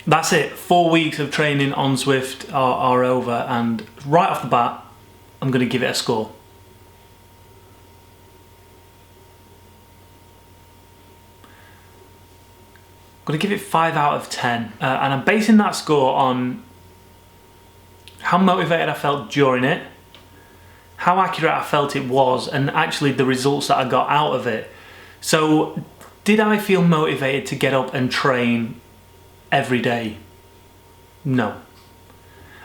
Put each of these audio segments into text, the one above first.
that's it. 4 weeks of training on Zwift are over, and right off the bat, I'm going to give it a score. I'm going to give it 5 out of 10, and I'm basing that score on how motivated I felt during it, how accurate I felt it was, and actually the results that I got out of it. So, did I feel motivated to get up and train every day? No.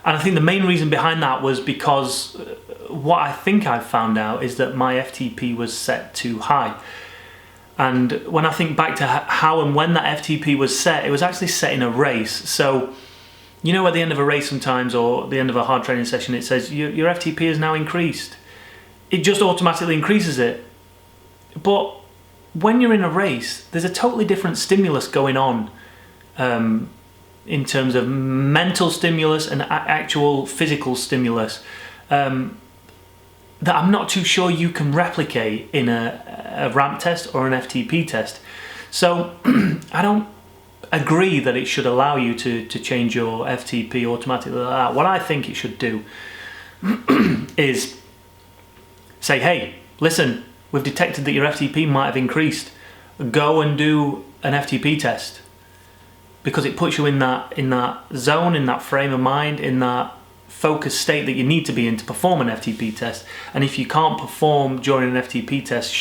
And I think the main reason behind that was because what I think I've found out is that my FTP was set too high. And when I think back to how and when that FTP was set, it was actually set in a race. So, you know, at the end of a race sometimes, or the end of a hard training session, it says your FTP is now increased. It just automatically increases it. But when you're in a race, there's a totally different stimulus going on in terms of mental stimulus and actual physical stimulus that I'm not too sure you can replicate in a ramp test or an FTP test. So I don't agree that it should allow you to change your FTP automatically like that. What I think it should do is say, hey, listen, we've detected that your FTP might have increased. Go and do an FTP test, because it puts you in that zone, in that frame of mind, in that focused state that you need to be in to perform an FTP test. And if you can't perform during an FTP test,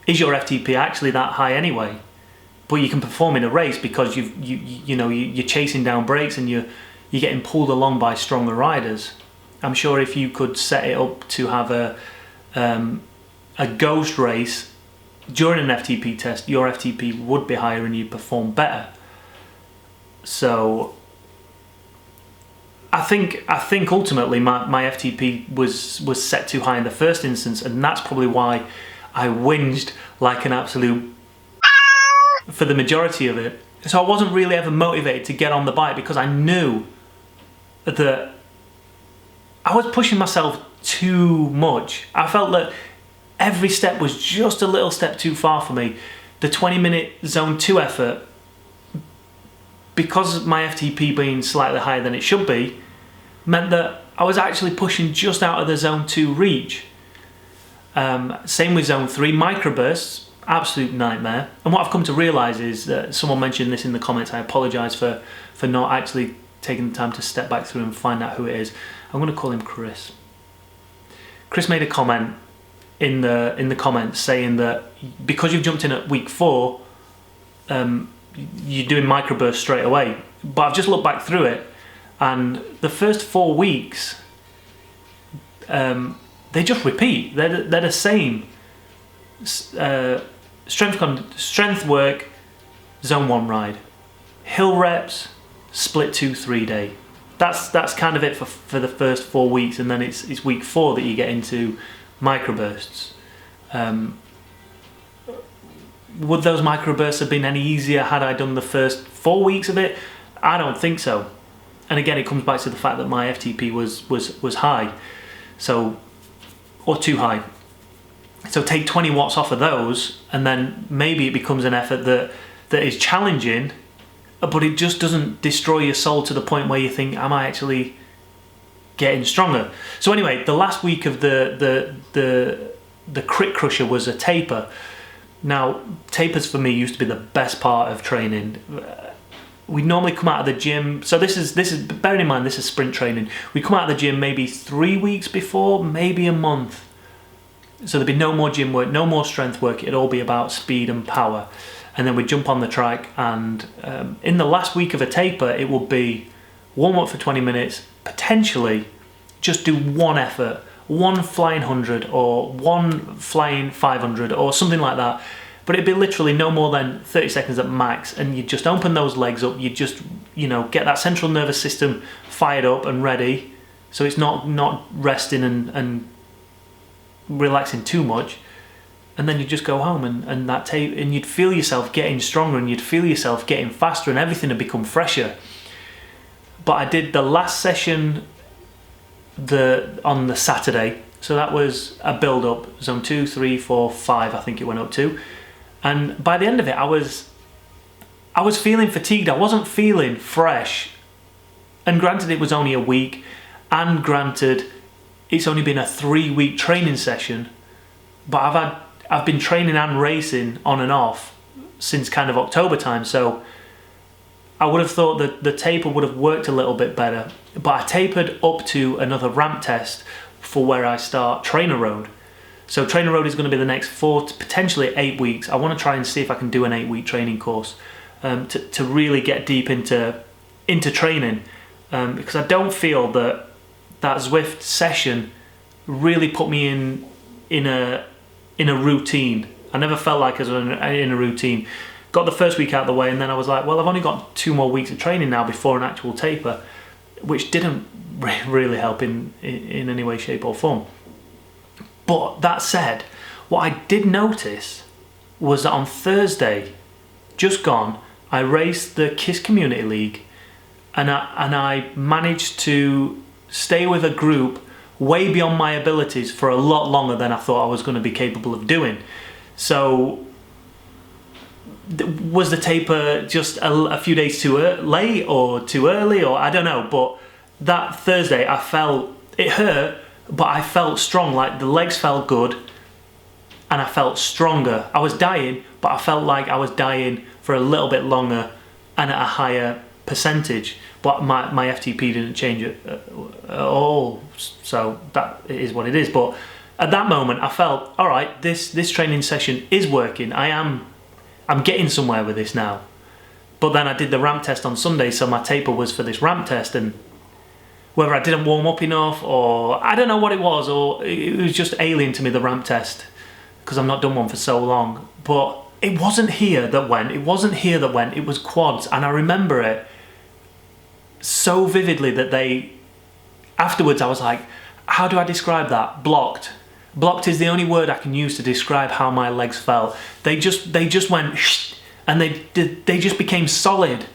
is your FTP actually that high anyway? But you can perform in a race because you're chasing down breaks and you're getting pulled along by stronger riders. I'm sure if you could set it up to have a ghost race during an FTP test, your FTP would be higher and you'd perform better. So I think ultimately my FTP was set too high in the first instance, and that's probably why I whinged like an absolute for the majority of it. So I wasn't really ever motivated to get on the bike because I knew that I was pushing myself too much. I felt that every step was just a little step too far for me. The 20-minute zone 2 effort, because of my FTP being slightly higher than it should be, meant that I was actually pushing just out of the zone 2 reach. Same with zone 3, microbursts, absolute nightmare. And what I've come to realise is that someone mentioned this in the comments. I apologise for not actually taking the time to step back through and find out who it is. I'm going to call him Chris. Chris made a comment in the comments saying that because you've jumped in at week 4, you're doing microbursts straight away. But I've just looked back through it, and the first 4 weeks, they just repeat. They're the same. Strength work, zone 1 ride, hill reps, split 2-3 day. That's kind of it for the first 4 weeks, and then it's week 4 that you get into microbursts. Would those microbursts have been any easier had I done the first 4 weeks of it? I don't think so. And again, it comes back to the fact that my FTP was high, so, or too high. So take 20 watts off of those, and then maybe it becomes an effort that is challenging, but it just doesn't destroy your soul to the point where you think, am I actually getting stronger? So anyway, the last week of the crit crusher was a taper. Now, tapers for me used to be the best part of training. We normally come out of the gym, so this is bearing in mind this is sprint training. We come out of the gym maybe 3 weeks before, maybe a month. So there'd be no more gym work, no more strength work. It'd all be about speed and power. And then we'd jump on the track, and in the last week of a taper, it would be warm up for 20 minutes, potentially just do one effort, one flying 100 or one flying 500 or something like that. But it'd be literally no more than 30 seconds at max, and you just open those legs up, you just, get that central nervous system fired up and ready, so it's not resting and relaxing too much. And then you just go home and you'd feel yourself getting stronger, and you'd feel yourself getting faster, and everything would become fresher. But I did the last session on the Saturday, so that was a build up, zone 2, 3, 4, 5 I think it went up to, and by the end of it I was I was feeling fatigued. I wasn't feeling fresh. And granted, it was only a week, and granted, it's only been a 3-week training session, but I've been training and racing on and off since kind of October time, so I would have thought that the taper would have worked a little bit better. But I tapered up to another ramp test for where I start Trainer Road. So Trainer Road is going to be the next 4 to potentially 8 weeks. I want to try and see if I can do an 8-week training course to really get deep into training, because I don't feel that Zwift session really put me in a routine. I never felt like I was in a routine. Got the first week out of the way, and then I was like, well, I've only got 2 more weeks of training now before an actual taper, which didn't really help in any way, shape or form. But that said, what I did notice was that on Thursday, just gone, I raced the KISS Community League, and I managed to stay with a group way beyond my abilities for a lot longer than I thought I was going to be capable of doing. So was the taper just a few days too late or too early, or I don't know, but that Thursday I felt, it hurt, but I felt strong, like the legs felt good and I felt stronger. I was dying, but I felt like I was dying for a little bit longer and at a higher percentage, but my FTP didn't change at all, so that is what it is. But at that moment I felt, all right, this training session is working. I'm getting somewhere with this now. But then I did the ramp test on Sunday, so my taper was for this ramp test, and whether I didn't warm up enough, or I don't know what it was, or it was just alien to me, the ramp test, because I've not done one for so long. But it wasn't here that went, it was quads, and I remember it so vividly that afterwards I was like, how do I describe that? Blocked. Blocked is the only word I can use to describe how my legs felt. They just went shh, and they just became solid.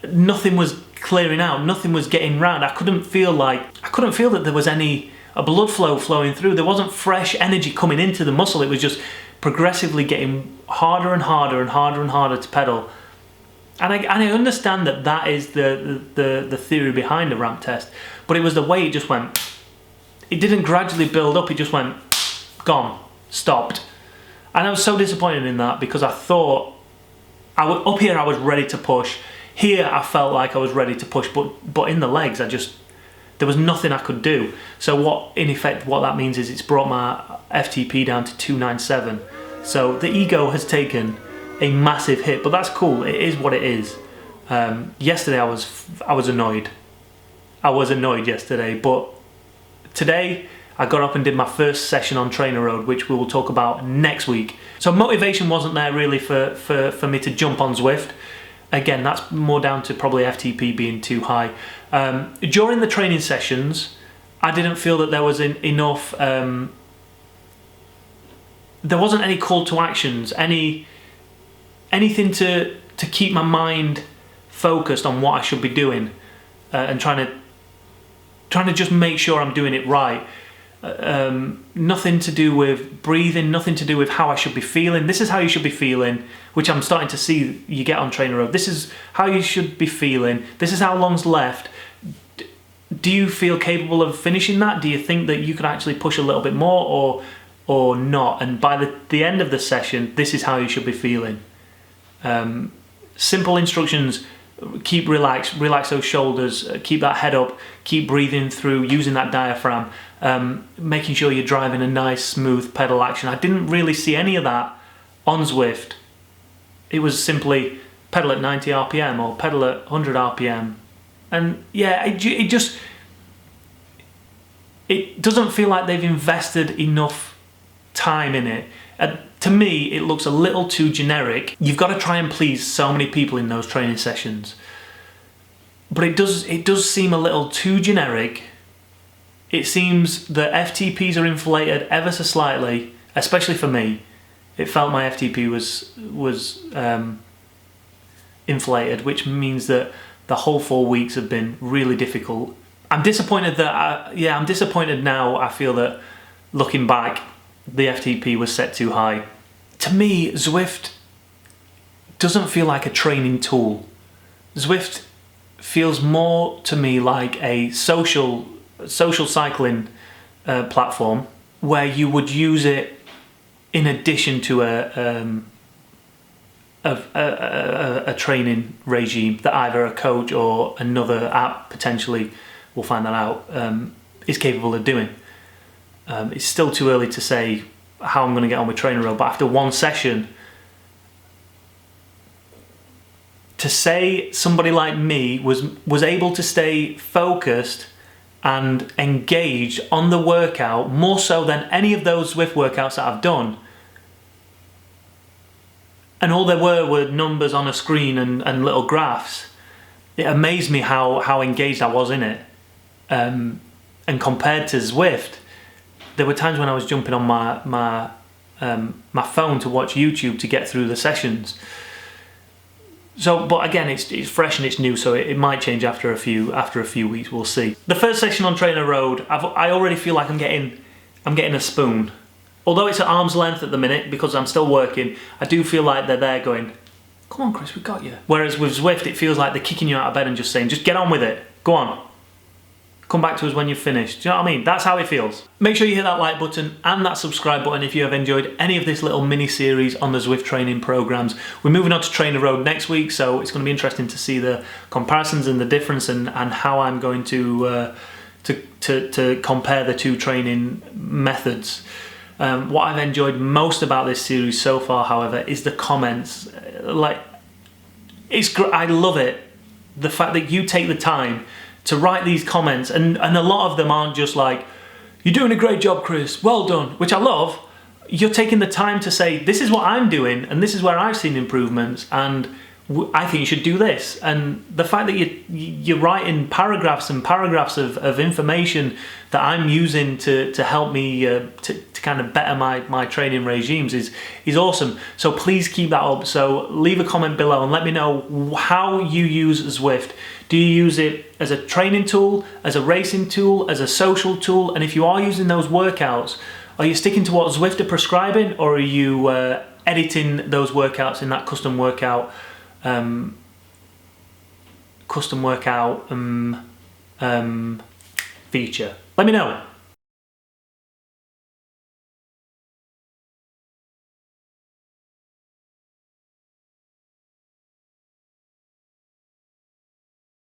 Nothing was clearing out, nothing was getting round. I couldn't feel that there was a blood flow flowing through. There wasn't fresh energy coming into the muscle. It was just progressively getting harder and harder and harder and harder to pedal. And I understand that is the theory behind the ramp test, but it was the way it just went. It didn't gradually build up, it just went, gone, stopped. And I was so disappointed in that, because I thought, up here I was ready to push. Here I felt like I was ready to push, but in the legs, there was nothing I could do. So in effect, what that means is it's brought my FTP down to 297. So the ego has taken a massive hit, but that's cool, it is what it is. Yesterday I was annoyed. I was annoyed yesterday, but today I got up and did my first session on Trainer Road, which we will talk about next week. So motivation wasn't there really for me to jump on Zwift. Again, that's more down to probably FTP being too high. During the training sessions, I didn't feel that there was enough, there wasn't any call to actions, anything to keep my mind focused on what I should be doing, and trying to just make sure I'm doing it right. Nothing to do with breathing, nothing to do with how I should be feeling. This is how you should be feeling, which I'm starting to see you get on Trainer Road. This is how you should be feeling. This is how long's left. Do you feel capable of finishing that? Do you think that you could actually push a little bit more or not? And by the end of the session, this is how you should be feeling. Simple instructions. Keep relaxed those shoulders, keep that head up, keep breathing through, using that diaphragm, making sure you're driving a nice smooth pedal action. I didn't really see any of that on Zwift. It was simply pedal at 90 RPM or pedal at 100 RPM. And yeah, it doesn't feel like they've invested enough time in it. To me, it looks a little too generic. You've got to try and please so many people in those training sessions. But it does seem a little too generic. It seems that FTPs are inflated ever so slightly, especially for me. It felt my FTP was inflated, which means that the whole 4 weeks have been really difficult. I'm disappointed I'm disappointed now. I feel that looking back, the FTP was set too high. To me, Zwift doesn't feel like a training tool. Zwift feels more to me like a social cycling platform where you would use it in addition to a training regime that either a coach or another app, potentially, we'll find that out, is capable of doing. It's still too early to say how I'm going to get on with Trainer Road, but after one session, to say somebody like me was able to stay focused and engaged on the workout more so than any of those Zwift workouts that I've done, and all there were numbers on a screen and little graphs, it amazed me how engaged I was in it. And compared to Zwift, there were times when I was jumping on my phone to watch YouTube to get through the sessions. So, but again, it's fresh and it's new, so it might change after a few weeks. We'll see. The first session on Trainer Road, I already feel like I'm getting a spoon. Although it's at arm's length at the minute because I'm still working, I do feel like they're there going, "Come on, Chris, we got you." Whereas with Zwift, it feels like they're kicking you out of bed and just saying, "Just get on with it. Go on. Come back to us when you've finished." Do you know what I mean? That's how it feels. Make sure you hit that like button and that subscribe button if you have enjoyed any of this little mini series on the Zwift training programs. We're moving on to Trainer Road next week, so it's going to be interesting to see the comparisons and the difference and how I'm going to compare the two training methods. What I've enjoyed most about this series so far, however, is the comments. I love it. The fact that you take the time to write these comments, and a lot of them aren't just like, "You're doing a great job, Chris, well done," which I love. You're taking the time to say, "This is what I'm doing, and this is where I've seen improvements, and I think you should do this." And the fact that you're writing paragraphs and paragraphs of information that I'm using to help me to kind of better my training regimes is awesome. So please keep that up. So leave a comment below and let me know how you use Zwift. Do you use it as a training tool, as a racing tool, as a social tool? And if you are using those workouts, are you sticking to what Zwift are prescribing, or are you editing those workouts in that custom workout feature? Let me know.